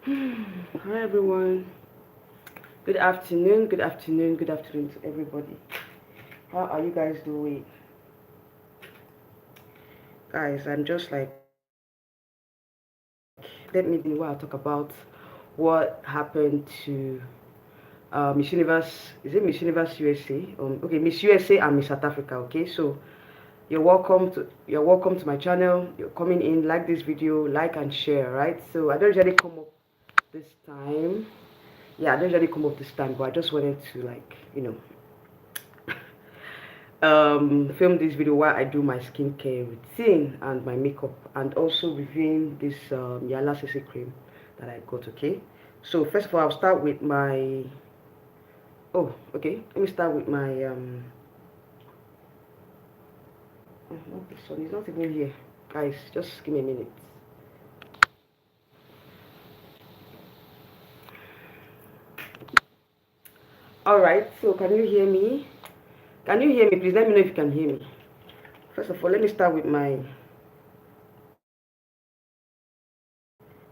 Hi everyone. Good afternoon, good afternoon, good afternoon to everybody. How are you guys doing? Guys, I'm just like, let me be while I talk about what happened to Miss Universe. Is it Miss Universe USA? Okay, Miss USA and Miss South Africa. Okay, so you're welcome to my channel. You're coming in, like this video, like and share, right? So I don't usually come up this time. Yeah, I don't usually come up this time, but I just wanted to film this video while I do my skincare routine and my makeup, and also reviewing this Yala CC cream that I got. Okay, so first of all, I'll start with my let me start with my not this one, it's not even here, guys, just give me a minute. All right, so can you hear me? Can you hear me? Please let me know if you can hear me. First of all, let me start with my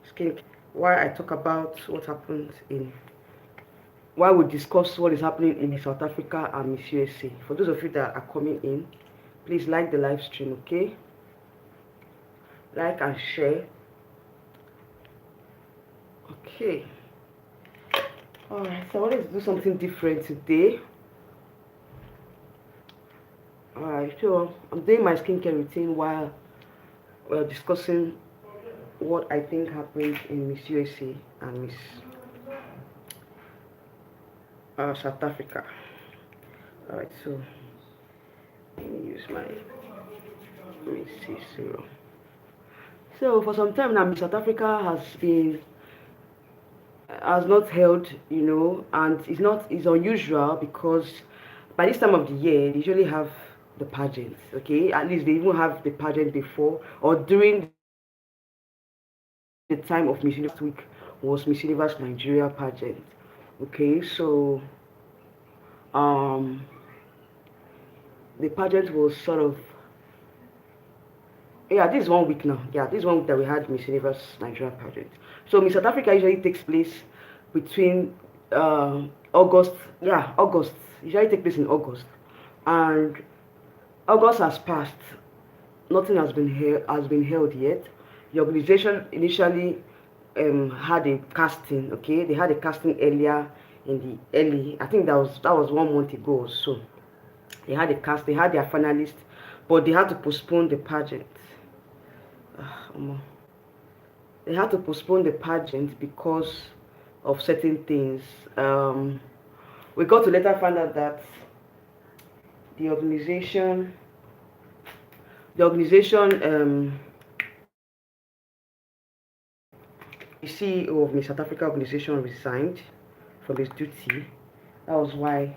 skin. Why I talk about what happened in why we discuss what is happening in South Africa and Miss USA. For those of you that are coming in, please like the live stream, okay? Like and share. Okay. Alright, so I wanted to do something different today. Alright, so I'm doing my skincare routine while we're discussing what I think happened in Miss USA and Miss South Africa. Alright, so let me use my Miss serum. So for some time now, Miss South Africa has not held, and it's unusual because by this time of the year they usually have the pageants. Okay, at least they even have the pageant before or during the time of Miss Universe week was Miss Universe Nigeria pageant. Okay, so um the pageant was sort of, yeah, this is 1 week now. Yeah, this is 1 week that we had Miss Universe Nigeria pageant. So Miss South Africa usually takes place between August. Yeah, August. Usually take place in August, and August has passed. Nothing has been held yet. The organization initially had a casting. Okay, they had a casting earlier in the early. I think that was 1 month ago. So they had a cast. They had their finalists, but they had to postpone the pageant. They had to postpone the pageant because of certain things. We got to later find out that the organization, the CEO of Miss South Africa organization resigned from his duty. That was why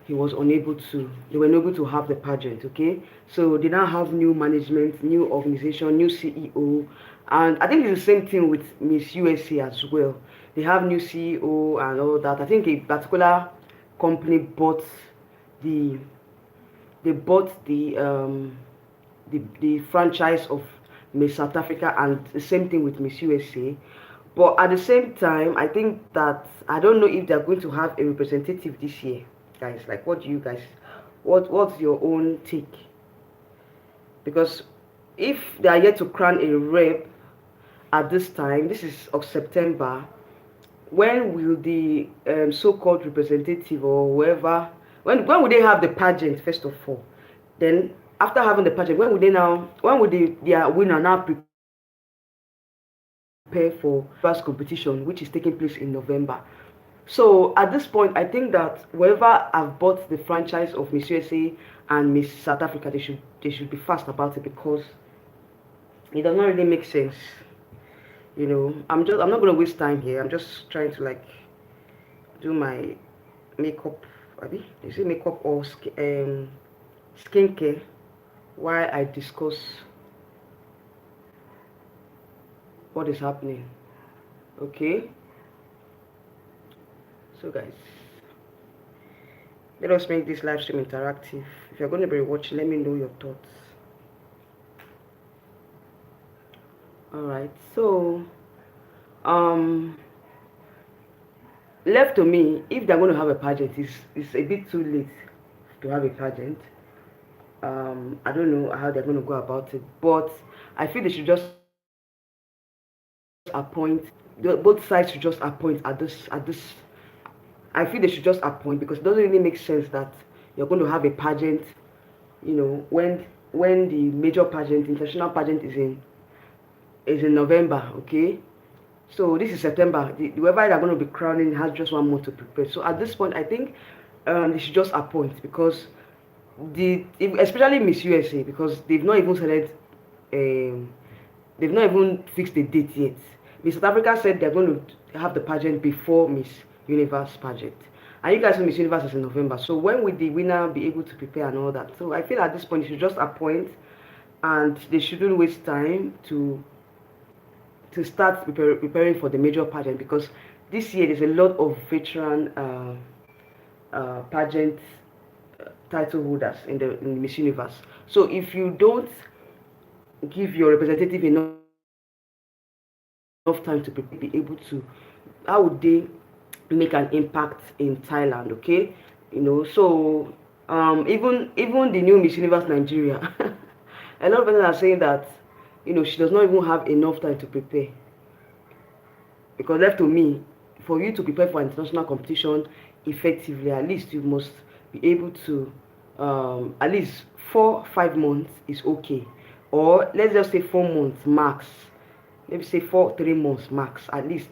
he was unable to. They were unable to have the pageant. Okay, so they now have new management, new organization, new CEO, and I think it's the same thing with Miss USA as well. They have new CEO and all that. I think a particular company bought the they bought the franchise of Miss South Africa, and the same thing with Miss USA. But at the same time, I think that I don't know if they're going to have a representative this year, guys. Like, what do you guys, what's your own take? Because if they are yet to crown a rep at this time, this is of September. When will the so-called representative or whoever, when will they have the pageant first of all? Then after having the pageant, when would their winner now prepare for first competition, which is taking place in November? So at this point, I think that whoever have bought the franchise of Miss USA and Miss South Africa, they should be fast about it, because it does not really make sense. I'm not gonna waste time here. I'm just trying to like do my makeup. Is it makeup or skincare while I discuss what is happening. Okay, so guys, let us make this live stream interactive. If you're going to be watching, let me know your thoughts. All right, so Um, left to me, if they're going to have a pageant, it's a bit too late to have a pageant. I don't know how they're going to go about it, but I feel they should just appoint. Both sides should just appoint at this. I feel they should just appoint, because it doesn't really make sense that you're going to have a pageant, when the major pageant, international pageant, is in November. Okay, so this is September. Whoever they're going to be crowning has just 1 month to prepare. So at this point, I think they should just appoint, because especially Miss USA, because they've not even started. Um, they've not even fixed the date yet. Miss South Africa said they're going to have the pageant before Miss Universe pageant. And you guys know Miss Universe is in November. So when will the winner be able to prepare and all that? So I feel at this point you should just appoint, and they shouldn't waste time to start preparing for the major pageant, because this year there's a lot of veteran pageant title holders in the Miss Universe. So if you don't give your representative enough time to be able to, how would they make an impact in Thailand? Okay, so even the new Miss Universe Nigeria, a lot of people are saying that she does not even have enough time to prepare, because left to me, for you to prepare for international competition effectively, at least you must be able to, at least 4 5 months is okay, or let's just say 4 months max, maybe say 3 months max. At least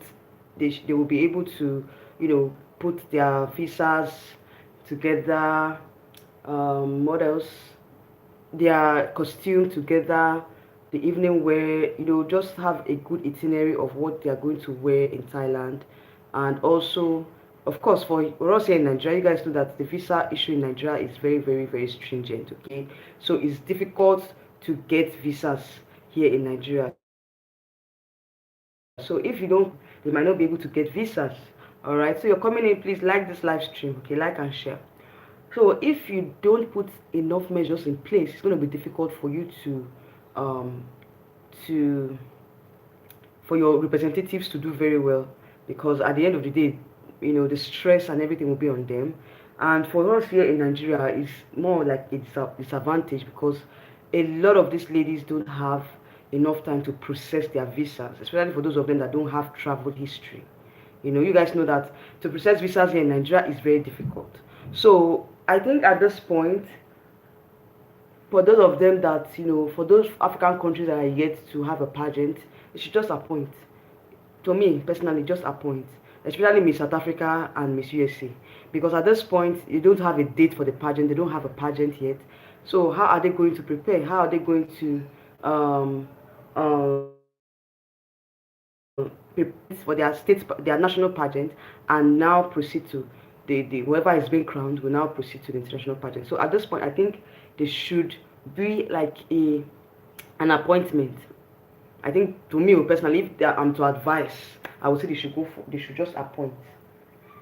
they will be able to put their visas together, what else, their costume together, the evening wear, just have a good itinerary of what they are going to wear in Thailand. And also, of course, for us here in Nigeria, you guys know that the visa issue in Nigeria is very, very, very stringent. Okay, so it's difficult to get visas here in Nigeria. So if you don't, they might not be able to get visas. All right, so you're coming in, please like this live stream. Okay, like and share. So if you don't put enough measures in place, it's going to be difficult for you um, to for your representatives to do very well, because at the end of the day, the stress and everything will be on them. And for us here in Nigeria, it's more like it's a disadvantage, because a lot of these ladies don't have enough time to process their visas, especially for those of them that don't have travel history. You guys know that to process visas here in Nigeria is very difficult. So I think at this point, for those of them that, for those African countries that are yet to have a pageant, they should just appoint. To me, personally, just appoint. Especially Miss South Africa and Miss USA. Because at this point, you don't have a date for the pageant. They don't have a pageant yet. So how are they going to prepare? How are they going to um, um, for their national pageant, and now proceed to the whoever is being crowned will now proceed to the international pageant. So at this point, I think they should be like an appointment. I think, to me personally, if I'm to advise, I would say they should just appoint.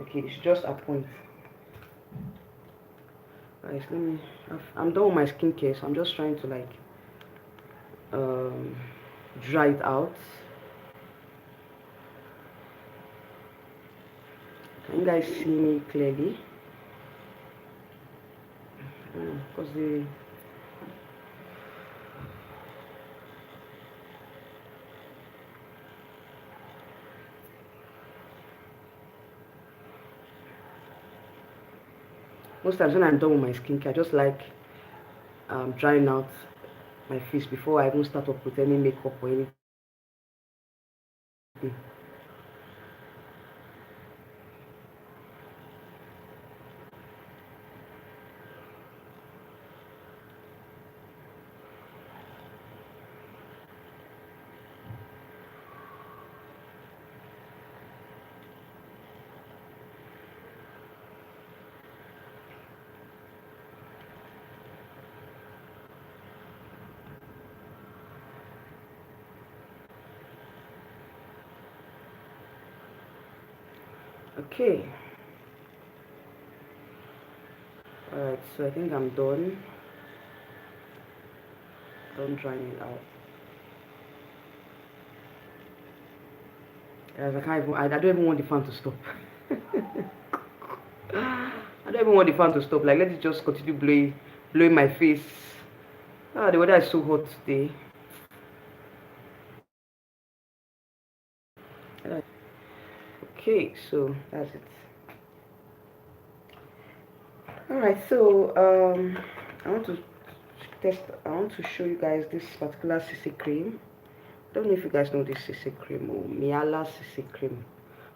Okay, they should just appoint. Guys, I'm done with my skincare, so I'm just trying to like um, dry it out. Can you guys see me clearly? Because most times when I'm done with my skincare, I just like drying out my face before I even start up with any makeup or anything. Okay, alright, so I think I'm done drying it out. Guys, I don't even want the fan to stop. I don't even want the fan to stop. Like, let it just continue blowing my face. Ah, the weather is so hot today. Okay, so that's it. All right, so I want to show you guys this particular CC cream. I don't know if you guys know this CC cream or Miala CC cream.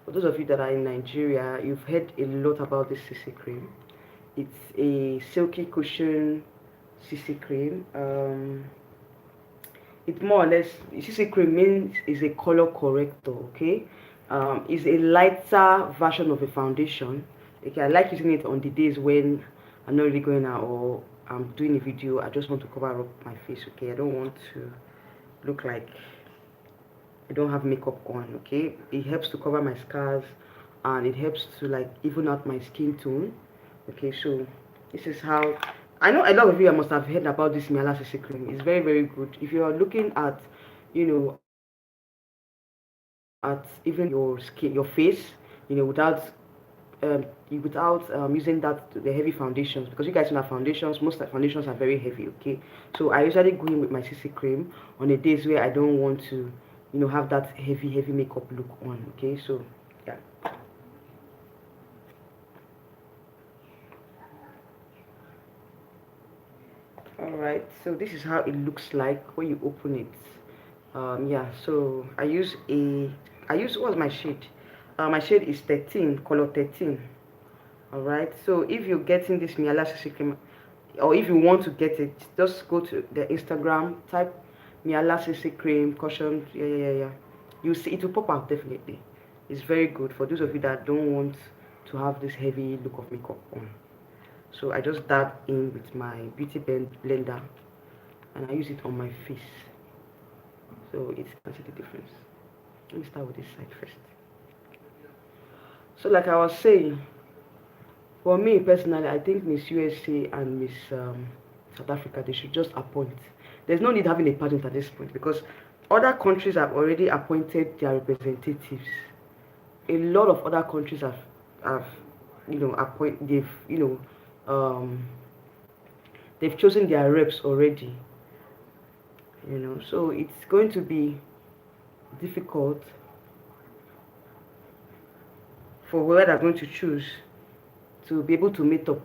For those of you that are in Nigeria, you've heard a lot about this CC cream. It's a silky cushion CC cream. It more or less, CC cream means is a color corrector. Okay, it's a lighter version of a foundation. Okay, I like using it on the days when I'm not really going out or I'm doing a video. I just want to cover up my face. Okay, I don't want to look like I don't have makeup on. Okay, it helps to cover my scars and it helps to like even out my skin tone. Okay, so this is how I know a lot of you must have heard about this Miala CC cream. It's very, very good. If you are looking at, you know, at even your skin, your face, you know, without using the heavy foundations, because you guys know foundations, most foundations are very heavy. Okay, so I usually go in with my CC cream on the days where I don't want to, you know, have that heavy makeup look on. Okay, so yeah. All right, so this is how it looks like when you open it. Yeah, so I use what's my shade? My shade is 13, color 13. All right, so if you're getting this Miala CC cream, or if you want to get it, just go to the Instagram, type Miala CC cream caution. Yeah. You see it will pop out definitely. It's very good for those of you that don't want to have this heavy look of makeup on. So I just dab in with my beauty blender and I use it on my face. So it's can see the difference. Let me start with this side first. So like I was saying, for me personally, I think Miss USA and Miss South Africa, they should just appoint. There's no need having a pageant at this point because other countries have already appointed their representatives. A lot of other countries have you know they've chosen their reps already. You know, so it's going to be difficult for whoever they're going to choose to be able to meet up.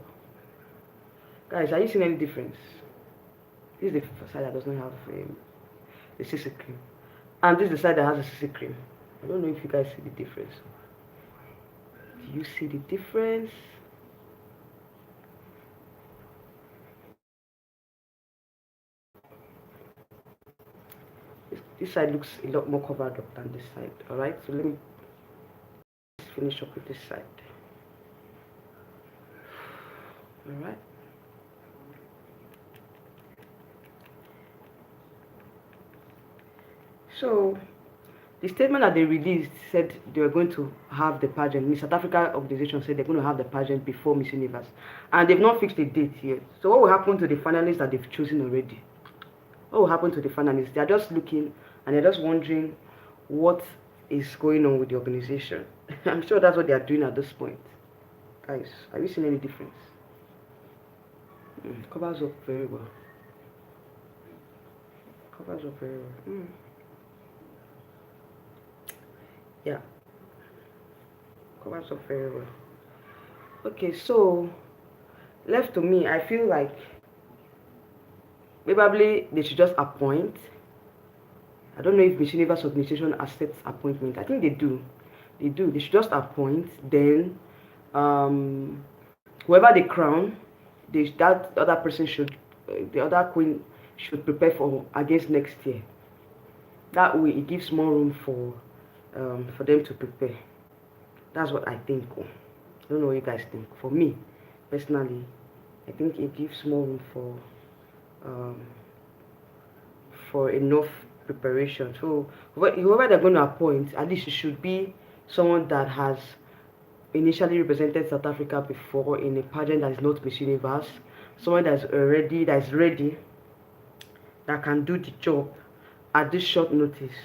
Guys, are you seeing any difference? This is the side that does not have the CC cream, and this is the side that has a CC cream. I don't know if you guys see the difference. Do you see the difference? This side looks a lot more covered up than this side. All right, so let me finish up with this side. All right. So the statement that they released said they were going to have the pageant. Miss South Africa organization said they're going to have the pageant before Miss Universe, and they've not fixed a date yet. So what will happen to the finalists that they've chosen already? What will happen to the finalists? They're just looking and they're just wondering what is going on with the organization. I'm sure that's what they are doing at this point. Guys, have you seen any difference? Covers up very well. Covers up very well. Yeah, covers up very well. Okay, so left to me, I feel like probably they should just appoint. I don't know if Miss Universe organization accepts appointment. I think they do. They do. They should just appoint. Then, whoever they crown, that other person should, the other queen should prepare for against next year. That way, it gives more room for them to prepare. That's what I think. I don't know what you guys think. For me, personally, I think it gives more room for enough preparation. So whoever they're going to appoint, at least it should be someone that has initially represented South Africa before in a pageant that is not Miss Universe, someone that's ready, that can do the job at this short notice.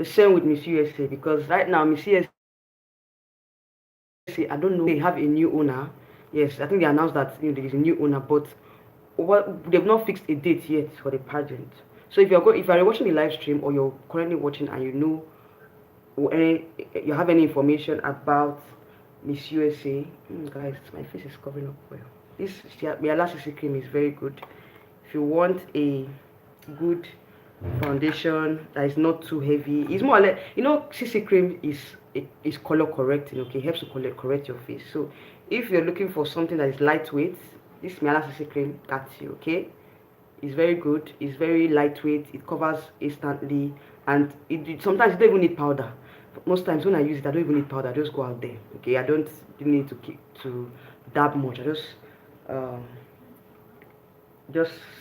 The same with Miss USA, because right now Miss USA, I don't know, they have a new owner. Yes, I think they announced that there is a new owner, but they've not fixed a date yet for the pageant. So if you're watching the live stream, or you're currently watching and you know, or you have any information about Miss USA, guys, my face is covering up well. This Miala CC cream is very good. If you want a good foundation that is not too heavy, it's more or less, CC cream is color correcting. Okay, it helps to correct your face. So if you're looking for something that is lightweight, this Miala CC cream got you. Okay, it's very good, it's very lightweight, it covers instantly, and sometimes you don't even need powder. Most times when I use it, I don't even need powder. I just go out there. Okay, I don't need to dab much. I just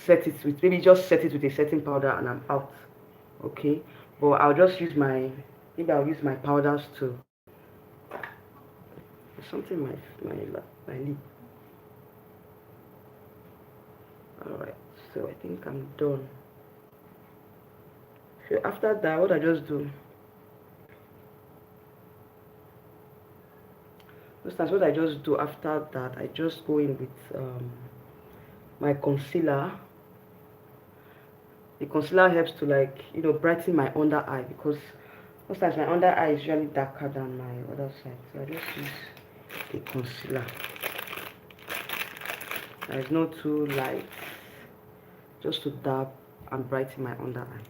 set it with a setting powder and I'm out. Okay, but I'll just use I'll use my powders too. There's something my lip. Alright, so I think I'm done. So after that, what I just do, what I just do after that, I just go in with my concealer. The concealer helps to brighten my under eye, because most times my under eye is usually darker than my other side. So I just use a concealer that is not too light, just to dab and brighten my under eye.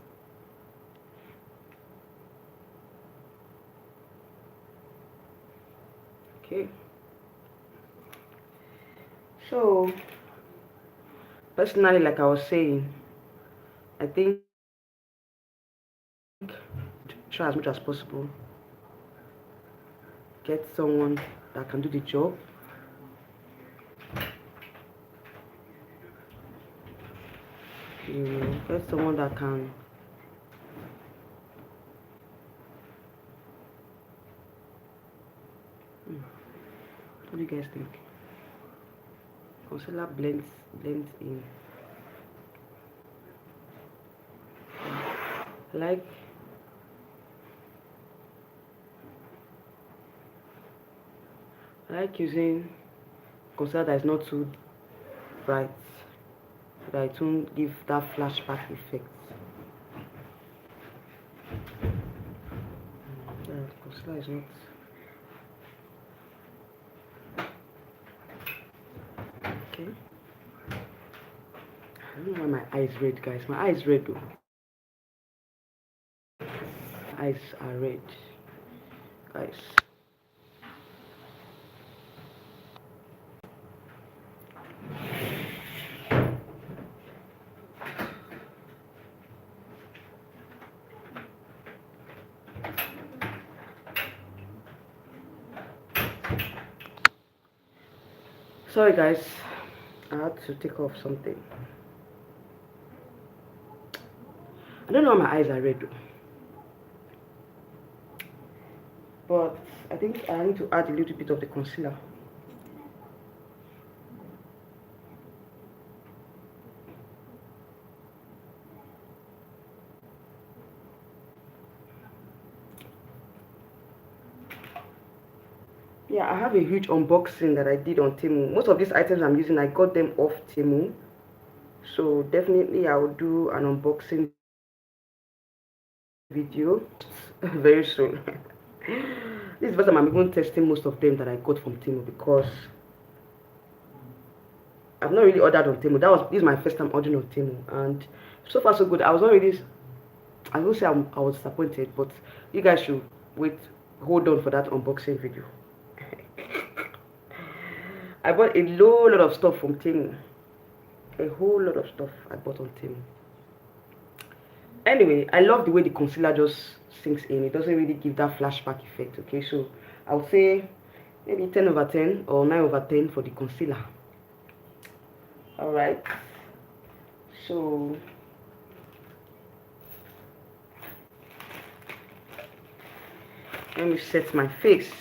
Okay, so personally, like I was saying, I think try as much as possible, get someone that can do the job. Get someone that can what do you guys think? Concealer blends in. I like using concealer that is not too bright, so that it won't give that flashback effect. Concealer is not. Okay. I don't know why my eye is red, guys. My eye is red though. My eyes are red, guys. Sorry guys, I had to take off something. I don't know why my eyes are red though, but I think I need to add a little bit of the concealer. Yeah, I have a huge unboxing that I did on Temu. Most of these items I'm using, I got them off Temu. So definitely I will do an unboxing video very soon. This is the first time I'm even testing most of them that I got from Temu, because I've not really ordered on Temu. This is my first time ordering on Temu, and so far so good. I will say I was disappointed, but you guys should hold on for that unboxing video. I bought a lot of stuff from Temu. A whole lot of stuff I bought on Temu. Anyway, I love the way the concealer just sinks in. It doesn't really give that flashback effect. Okay, so I would say maybe 10 over 10 or 9 over 10 for the concealer. Alright, so let me set my face.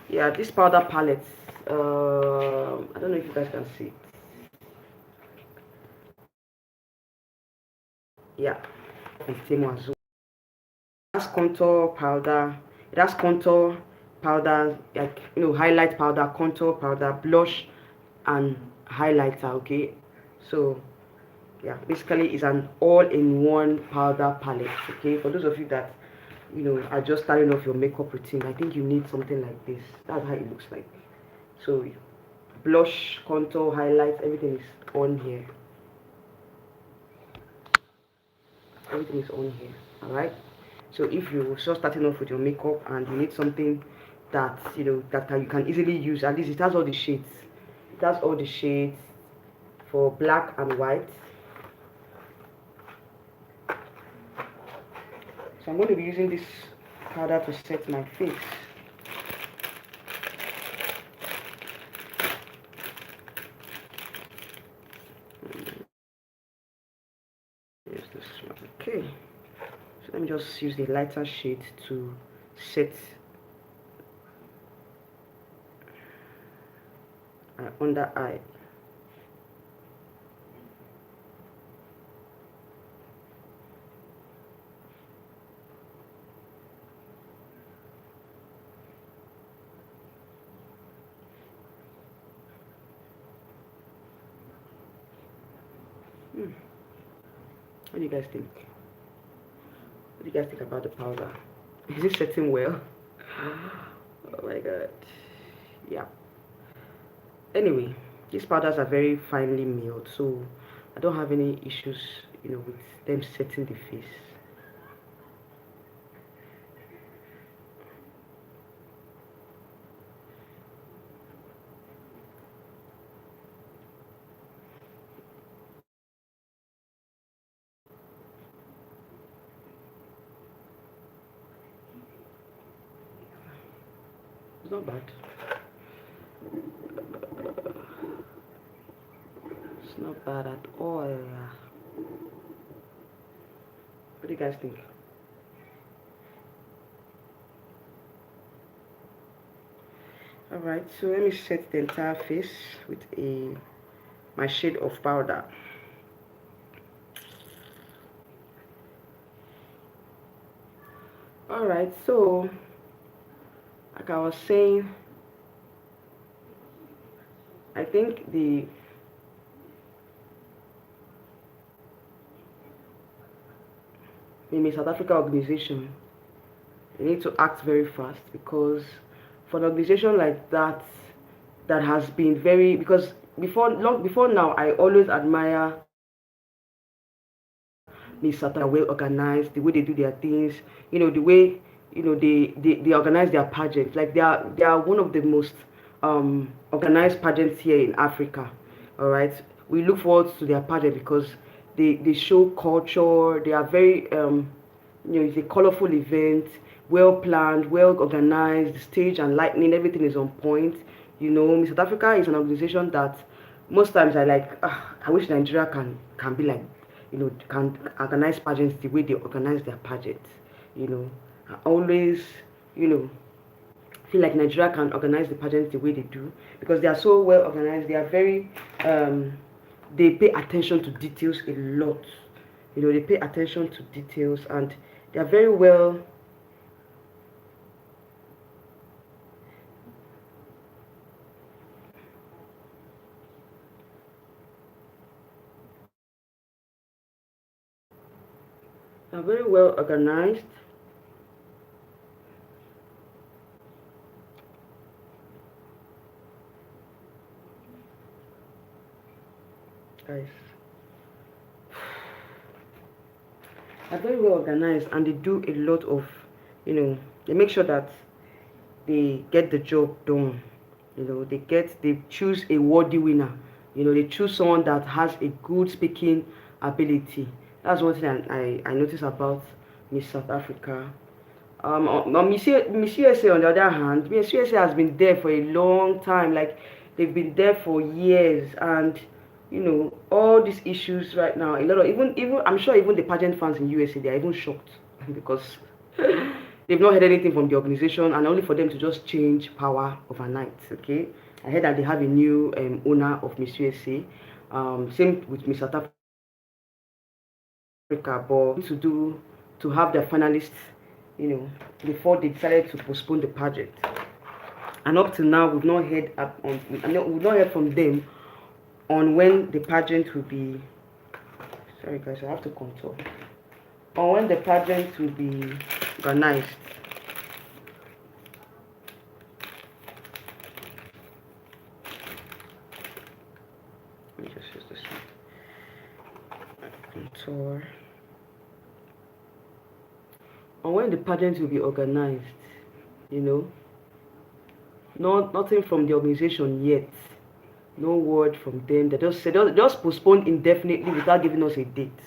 Yeah, this powder palette, I don't know if you guys can see it. Yeah, from Temu as well. It has contour powder. It has contour powder, like highlight powder, contour powder, blush, and highlighter. Okay, so yeah, basically it's an all-in-one powder palette. Okay, for those of you that are just starting off your makeup routine, I think you need something like this. That's how it looks like. So blush, contour, highlights, everything is on here. Everything is on here. All right. So if you're just starting off with your makeup and you need something that you can easily use, at least it has all the shades. It has all the shades for black and white. So I'm going to be using this powder to set my face. Here's this one. Okay. So let me just use the lighter shade to set my under eye. What do you guys think? What do you guys think about the powder? Is it setting well? Oh my god. Yeah. Anyway, these powders are very finely milled, so I don't have any issues, with them setting the face. It's not bad. It's not bad at all. What do you guys think? Alright, so let me set the entire face with my shade of powder. Alright, so like I was saying, I think the South Africa organization, they need to act very fast, because for an organization like that has been very, because long before now, I always admire Miss South Africa, well organized, the way they do their things, the way they organize their pageants. Like they are one of the most organized pageants here in Africa. All right, we look forward to their pageant because they show culture. They are very it's a colorful event, well planned, well organized. The stage and lighting, everything is on point. Miss South Africa is an organization that most times I wish Nigeria can be like, can organize pageants the way they organize their pageants. I always, feel like Nigeria can organize the pageants the way they do, because they are so well organized. They are very, they pay attention to details a lot. They pay attention to details, and they are very well. They are very well organized. Guys, are very well organized, and they do a lot of, they make sure that they get the job done. They choose a worthy winner. They choose someone that has a good speaking ability. That's one thing I notice about Miss South Africa. Miss USA, on the other hand, Miss USA has been there for a long time. Like, they've been there for years, and all these issues right now, a lot of, even I'm sure even the pageant fans in USA, they are even shocked because they've not heard anything from the organization, and only for them to just change power overnight. Okay, I heard that they have a new owner of Miss USA. Same with Miss South but to have their finalists, before they decided to postpone the pageant. And up to now, we've not heard from them on when the pageant will be. Sorry guys, I have to contour. On when the pageant will be organized. Let me just use this one. Contour. On when the pageant will be organized, nothing from the organization yet. No word from them. They just postponed indefinitely without giving us a date.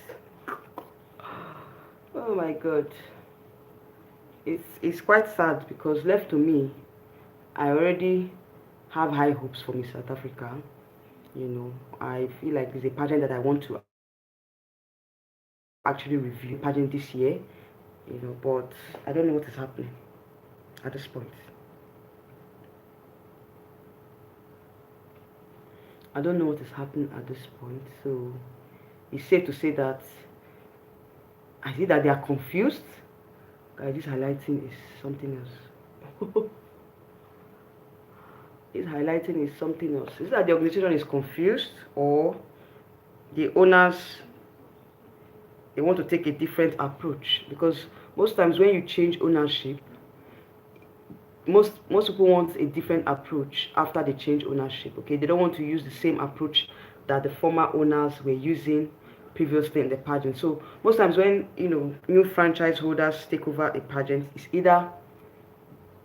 Oh my god, it's quite sad, because left to me, I already have high hopes for Miss South Africa. I feel like it's a pageant that I want to actually review pageant this year, but I don't know what is happening at this point. I don't know what is happening at this point, so it's safe to say that I see that they are confused. Guys, this highlighting is something else. This highlighting is something else. Is that the organization is confused, or the owners, they want to take a different approach? Because most times when you change ownership, most people want a different approach after they change ownership. Okay, they don't want to use the same approach that the former owners were using previously in the pageant. So most times when new franchise holders take over a pageant, it's either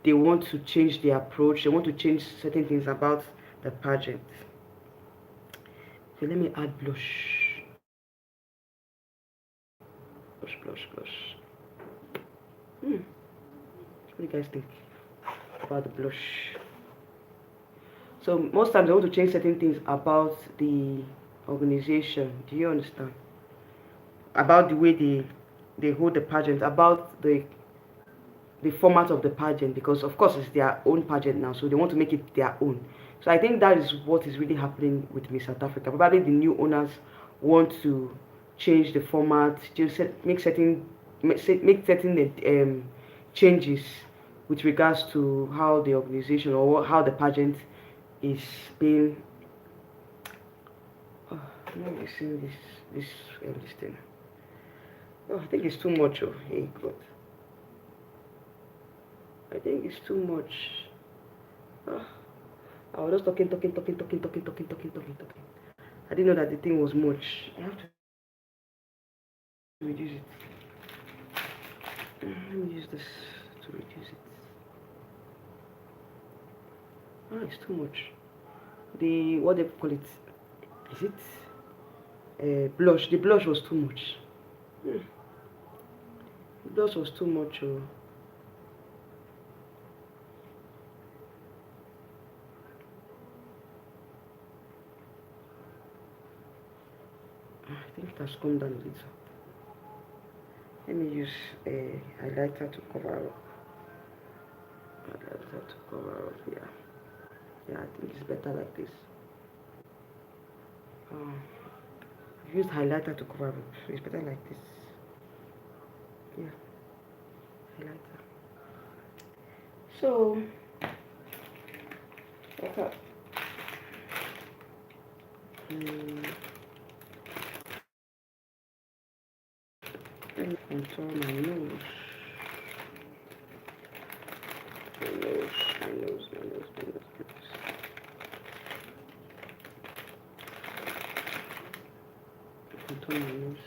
they want to change their approach, they want to change certain things about the pageant. So let me add blush. Blush. What do you guys think about the blush? So most times they want to change certain things about the organization. Do you understand? About the way they hold the pageant, about the format of the pageant, because of course it's their own pageant now, so they want to make it their own. So I think that is what is really happening with Miss South Africa. Probably the new owners want to change the format, to make certain changes with regards to how the organization or how the pageant is being. Oh, I'm not missing this thing. Oh, I think it's too much. Oh, hey God. I think it's too much. I was just talking. I didn't know that the thing was much. I have to reduce it. Let me use this to reduce it. It's too much. What they call it? Is it blush? The blush was too much. The blush was too much. Oh. I think it has come down a little. Let me use a highlighter to cover up. Yeah, I think it's better like this. I've used highlighter to cover up, so it's better like this. Yeah, highlighter. So, okay. Contour my nose. My nose. Contour my nose.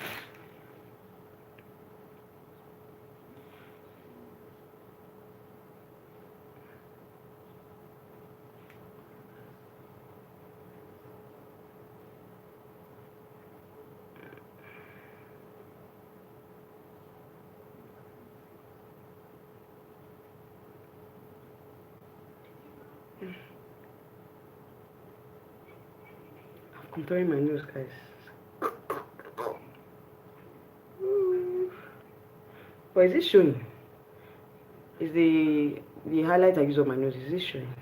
I'm contouring my nose, guys. But is it showing? Is the highlight I use on my nose, is it showing?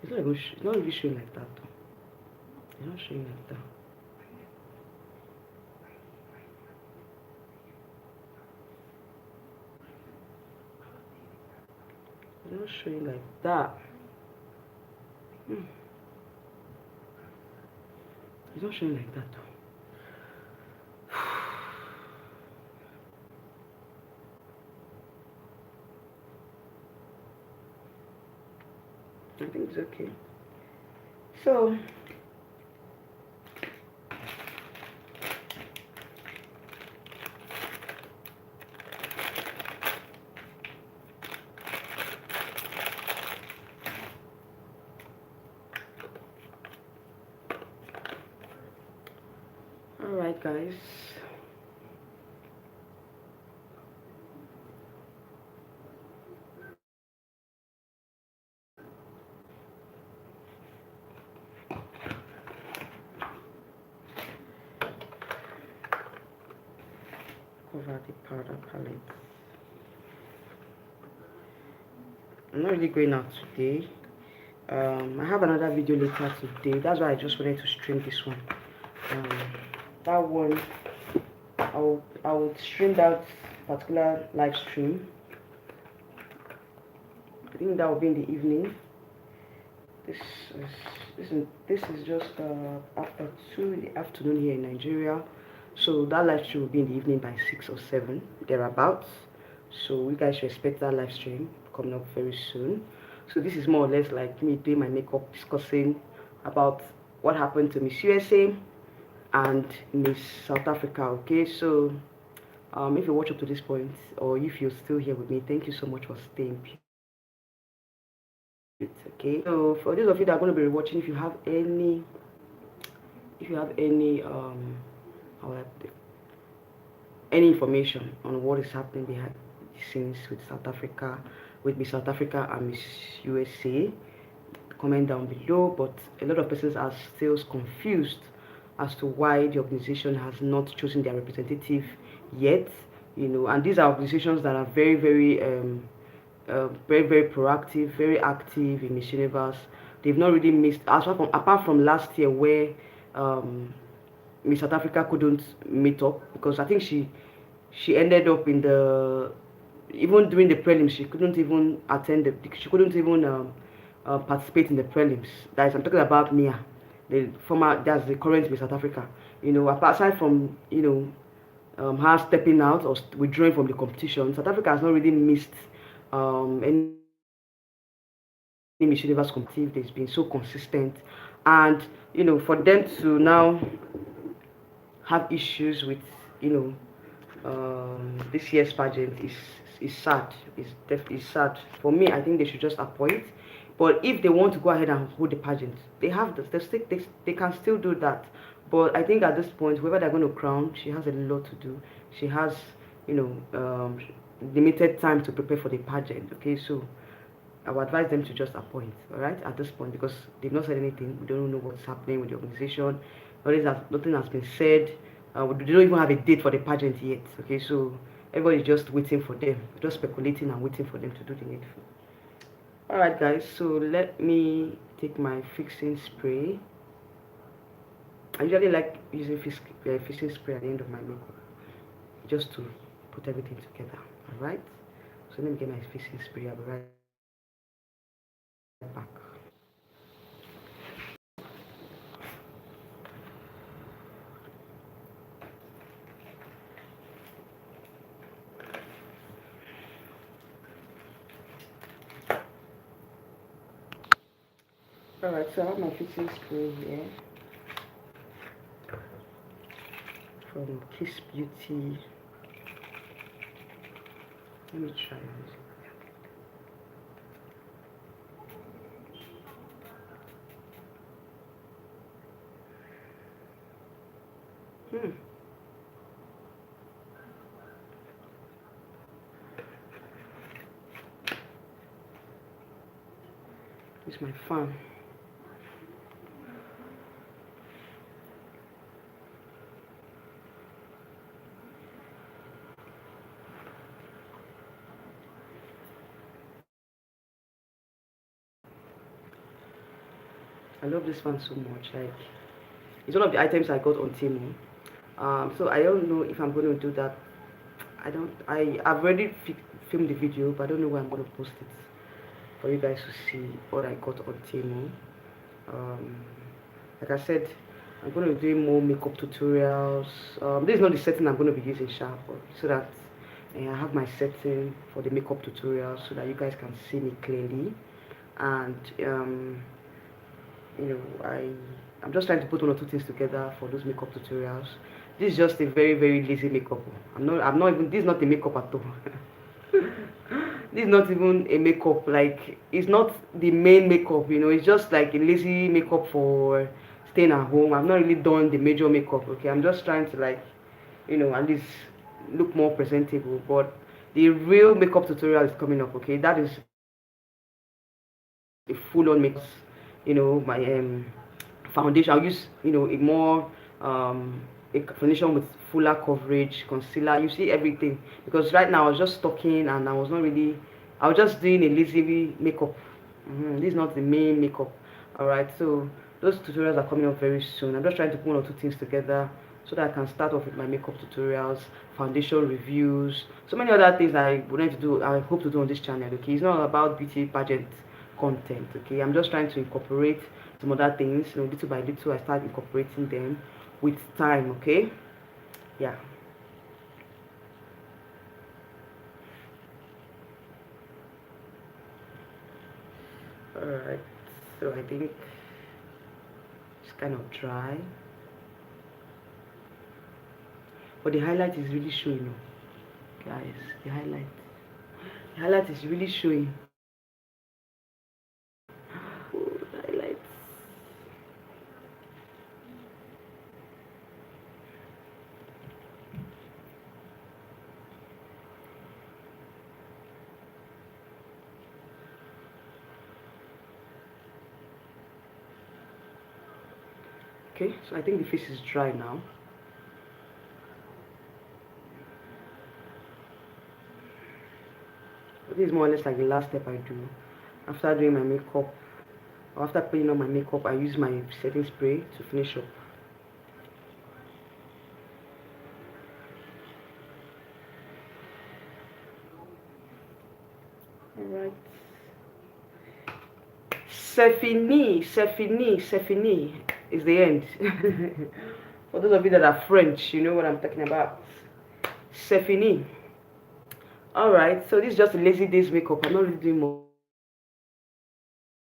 It's not really showing like that though. It's not showing like that. It's not showing like that. It's not showing like that though. I think it's okay. So alright guys. Cover the powder palette. I'm not really going out today. I have another video later today. That's why I just wanted to stream this one. That one, I would stream that particular live stream. I think that will be in the evening. This is just after 2 in the afternoon here in Nigeria. So that live stream will be in the evening by 6 or 7 thereabouts. So you guys should expect that live stream coming up very soon. So this is more or less like me doing my makeup, discussing about what happened to Miss USA and Miss South Africa. Okay, so if you watch up to this point, or if you're still here with me, thank you so much for staying. Okay, so for those of you that are going to be watching, if you have any any information on what is happening behind the scenes with South Africa, with Miss South Africa and Miss USA, comment down below. But a lot of persons are still confused as to why the organization has not chosen their representative yet, you know, and these are organizations that are very very proactive, very active in Miss Universe. They've not really missed, apart from last year where Miss South Africa couldn't meet up because I think she ended up in the, even during the prelims she couldn't even attend she couldn't even participate in the prelims. That is, I'm talking about Mia, the former, that's the current Miss South Africa. You know, aside from, you know, her stepping out or withdrawing from the competition, South Africa has not really missed any Miss Universe competitive. They've been so consistent, and you know, for them to now have issues with, you know, this year's pageant is sad. It's definitely sad. For me, I think they should just appoint. But if they want to go ahead and hold the pageant, they have this. They can still do that. But I think at this point, whoever they're going to crown, she has a lot to do. She has, you know, limited time to prepare for the pageant. Okay, so I would advise them to just appoint. All right, at this point, because they've not said anything. We don't know what's happening with the organization. Nothing has been said. They don't even have a date for the pageant yet. Okay, so everybody's just waiting for them, just speculating and waiting for them to do the needful. Alright guys, so let me take my fixing spray. I usually like using fixing spray at the end of my makeup, just to put everything together. Alright, so let me get my fixing spray. I'll be right back. Alright, so I have my fixing spray here from Kiss Beauty. Let me try this. It's my fan. I love this fan so much. Like, it's one of the items I got on Temu. So I don't know if I'm going to do that. I've already filmed the video, but I don't know where I'm going to post it for you guys to see what I got on Temu. Like I said, I'm going to be doing more makeup tutorials. This is not the setting I'm going to be using sharp, so that I have my setting for the makeup tutorials so that you guys can see me clearly. And you know, I'm just trying to put one or two things together for those makeup tutorials. This is just a very, very lazy makeup. I'm not even, this is not a makeup at all. This is not even a makeup, like, it's not the main makeup, you know, it's just like a lazy makeup for staying at home. I've not really done the major makeup, okay? I'm just trying to, like, you know, at least look more presentable. But the real makeup tutorial is coming up, okay? That is a full-on makeup. You know, my foundation, I'll use, you know, a more a foundation with fuller coverage, concealer, you see everything. Because right now I was just talking and I was not really, I was just doing a lazy makeup. This is not the main makeup. All right, so those tutorials are coming up very soon. I'm just trying to put one or two things together so that I can start off with my makeup tutorials, foundation reviews, so many other things I would like to do, I hope to do on this channel. Okay, it's not about beauty pageant content. Okay, I'm just trying to incorporate some other things, you know, little by little I start incorporating them with time. Okay, yeah. All right, so I think it's kind of dry, but the highlight is really showing, guys. The highlight is really showing. Highlights. Okay, so I think the face is dry now. This is more or less like the last step I do after doing my makeup, or after putting on my makeup. I use my setting spray to finish up. All right. C'est fini is the end. For those of you that are French, you know what I'm talking about. C'est fini. Alright, so this is just a lazy days makeup. I'm not really doing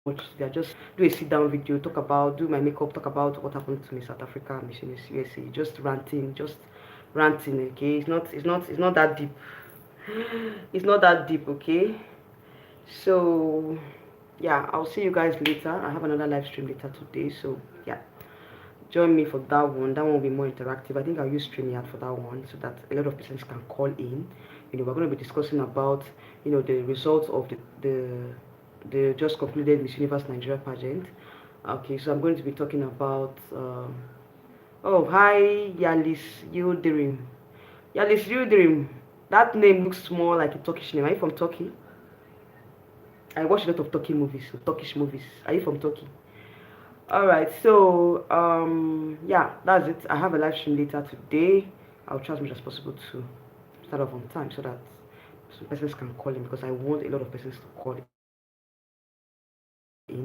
much. I just do a sit down video, do my makeup, talk about what happened to me South Africa, Miss USA. Just ranting, okay? It's not that deep. It's not that deep, okay? So yeah, I'll see you guys later. I have another live stream later today, so yeah, join me for that one. That one will be more interactive. I think I'll use StreamYard for that one so that a lot of persons can call in. You know, we're going to be discussing about, you know, the results of the just concluded Miss Universe Nigeria pageant. Okay, so I'm going to be talking about oh, hi Yalis Yildirim. Yalis Yildirim. That name looks more like a Turkish name. Are you from Turkey? I watch a lot of Turkish movies. Are you from Turkey? Alright, so yeah, that's it. I have a live stream later today. I'll try as much as possible to start off on time so that some persons can call in, because I want a lot of persons to call in.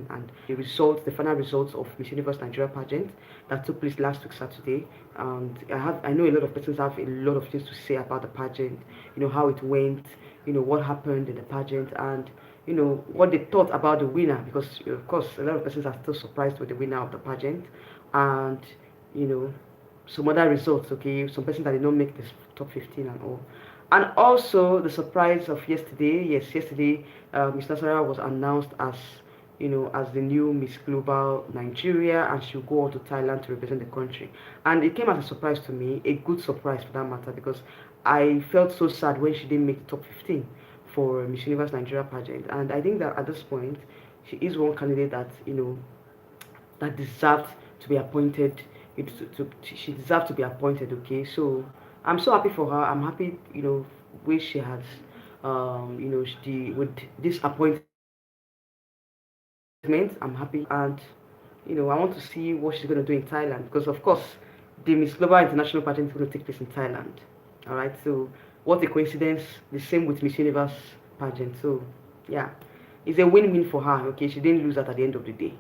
And the final results of Miss Universe Nigeria pageant that took place last week Saturday, and I know a lot of persons have a lot of things to say about the pageant, you know, how it went, you know, what happened in the pageant, and you know what they thought about the winner, because of course a lot of persons are still surprised with the winner of the pageant, and you know some other results. Okay, some persons that did not make this top 15 and all. And also the surprise of yesterday. Yes, yesterday Miss Nasara was announced as, you know, as the new Miss Global Nigeria, and she'll go on to Thailand to represent the country. And it came as a surprise to me, a good surprise for that matter, because I felt so sad when she didn't make the top 15 for Miss Universe Nigeria pageant. And I think that at this point, she is one candidate that, you know, that deserved to be appointed. She deserved to be appointed. Okay, so I'm so happy for her. I'm happy, you know, where she has, you know, with this appointment. I'm happy, and you know, I want to see what she's going to do in Thailand, because of course the Miss Global International pageant is going to take place in Thailand. All right, so what a coincidence. The same with Miss Universe pageant. So yeah, it's a win-win for her. Okay, she didn't lose that at the end of the day.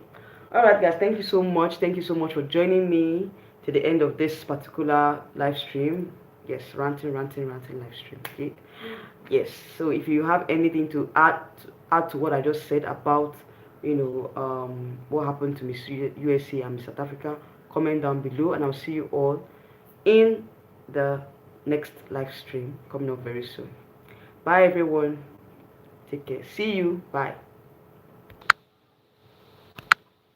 All right, guys, thank you so much. Thank you so much for joining me to the end of this particular live stream. Yes, ranting live stream. Okay. Yes, so if you have anything to add to what I just said about, you know, what happened to Miss USA and Miss South Africa, comment down below, and I'll see you all in the next live stream coming up very soon. Bye everyone, take care, see you, bye.